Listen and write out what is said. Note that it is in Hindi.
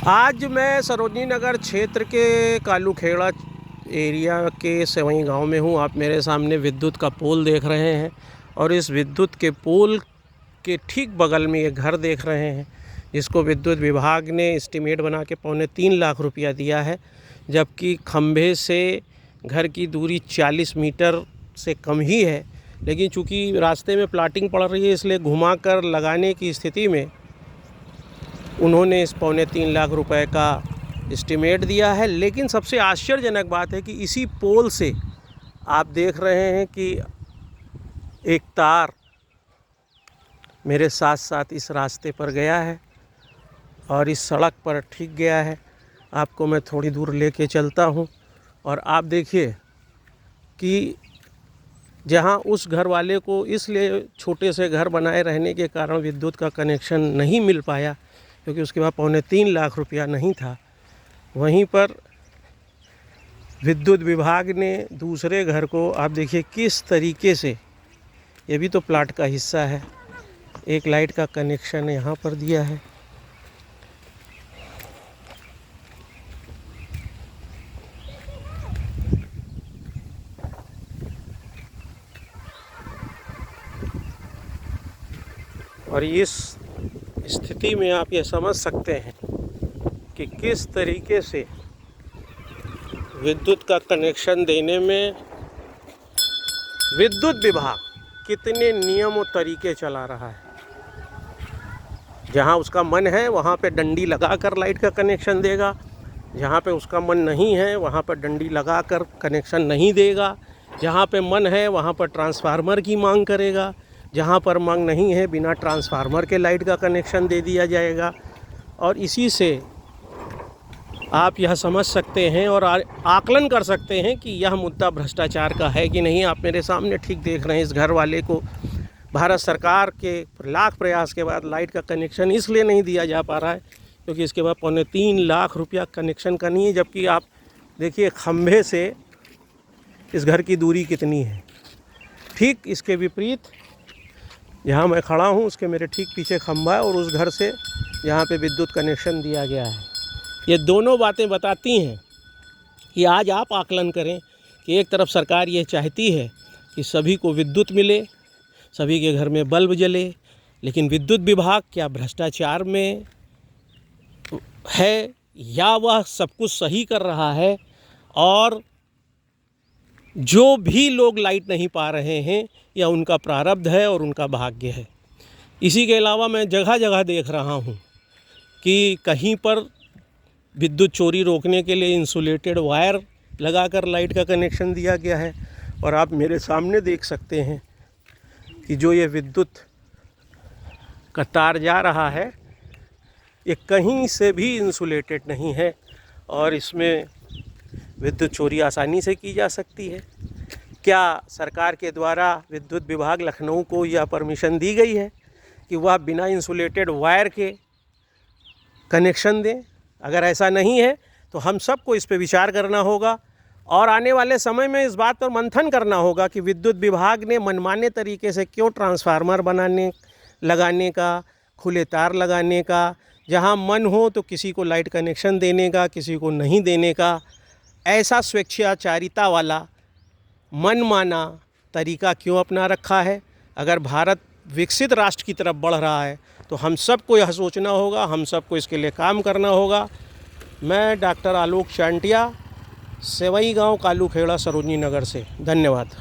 आज मैं सरोजनी नगर क्षेत्र के कालूखेड़ा एरिया के सेवई गांव में हूं। आप मेरे सामने विद्युत का पोल देख रहे हैं और इस विद्युत के पोल के ठीक बगल में ये घर देख रहे हैं, जिसको विद्युत विभाग ने एस्टीमेट बना के 3.25 लाख रुपया दिया है, जबकि खंभे से घर की दूरी 40 मीटर से कम ही है। लेकिन चूँकि रास्ते में प्लाटिंग पड़ रही है, इसलिए घुमाकर लगाने की स्थिति में उन्होंने इस 3.25 लाख रुपए का एस्टीमेट दिया है। लेकिन सबसे आश्चर्यजनक बात है कि इसी पोल से आप देख रहे हैं कि एक तार मेरे साथ साथ इस रास्ते पर गया है और इस सड़क पर ठीक गया है। आपको मैं थोड़ी दूर लेके चलता हूं और आप देखिए कि जहां उस घर वाले को इसलिए छोटे से घर बनाए रहने के कारण विद्युत का कनेक्शन नहीं मिल पाया, क्योंकि उसके बाद 3.25 लाख रुपया नहीं था, वहीं पर विद्युत विभाग ने दूसरे घर को, आप देखिए किस तरीके से, ये भी तो प्लाट का हिस्सा है, एक लाइट का कनेक्शन यहाँ पर दिया है। और इस स्थिति में आप ये समझ सकते हैं कि किस तरीके से विद्युत का कनेक्शन देने में विद्युत विभाग कितने नियम और तरीके चला रहा है। जहां उसका मन है वहां पे डंडी लगाकर लाइट का कनेक्शन देगा, जहां पे उसका मन नहीं है वहां पर डंडी लगाकर कनेक्शन नहीं देगा, जहां पे मन है वहां पर ट्रांसफार्मर की मांग करेगा, जहाँ पर मांग नहीं है बिना ट्रांसफार्मर के लाइट का कनेक्शन दे दिया जाएगा। और इसी से आप यह समझ सकते हैं और आकलन कर सकते हैं कि यह मुद्दा भ्रष्टाचार का है कि नहीं। आप मेरे सामने ठीक देख रहे हैं, इस घर वाले को भारत सरकार के लाख प्रयास के बाद लाइट का कनेक्शन इसलिए नहीं दिया जा पा रहा है क्योंकि इसके बाद 3.25 लाख रुपया कनेक्शन का नहीं है। जबकि आप देखिए खंभे से इस घर की दूरी कितनी है। ठीक इसके विपरीत जहाँ मैं खड़ा हूँ उसके मेरे ठीक पीछे खंभा है और उस घर से यहाँ पे विद्युत कनेक्शन दिया गया है। ये दोनों बातें बताती हैं कि आज आप आकलन करें कि एक तरफ सरकार ये चाहती है कि सभी को विद्युत मिले, सभी के घर में बल्ब जले, लेकिन विद्युत विभाग क्या भ्रष्टाचार में है या वह सब कुछ सही कर रहा है, और जो भी लोग लाइट नहीं पा रहे हैं या उनका प्रारब्ध है और उनका भाग्य है। इसी के अलावा मैं जगह जगह देख रहा हूँ कि कहीं पर विद्युत चोरी रोकने के लिए इंसुलेटेड वायर लगाकर लाइट का कनेक्शन दिया गया है। और आप मेरे सामने देख सकते हैं कि जो ये विद्युत का तार जा रहा है ये कहीं से भी इंसुलेटेड नहीं है और इसमें विद्युत चोरी आसानी से की जा सकती है। क्या सरकार के द्वारा विद्युत विभाग लखनऊ को यह परमिशन दी गई है कि वह बिना इंसुलेटेड वायर के कनेक्शन दें? अगर ऐसा नहीं है तो हम सबको इस पे विचार करना होगा और आने वाले समय में इस बात पर मंथन करना होगा कि विद्युत विभाग ने मनमाने तरीके से क्यों ट्रांसफार्मर लगाने का, खुले तार लगाने का, जहां मन हो तो किसी को लाइट कनेक्शन देने का, किसी को नहीं देने का, ऐसा स्वेच्छाचारिता वाला मनमाना तरीका क्यों अपना रखा है। अगर भारत विकसित राष्ट्र की तरफ बढ़ रहा है तो हम सबको यह सोचना होगा, हम सबको इसके लिए काम करना होगा। मैं डॉक्टर आलोक चांटिया, सेवई गांव, कालूखेड़ा, सरोजनी नगर से। धन्यवाद।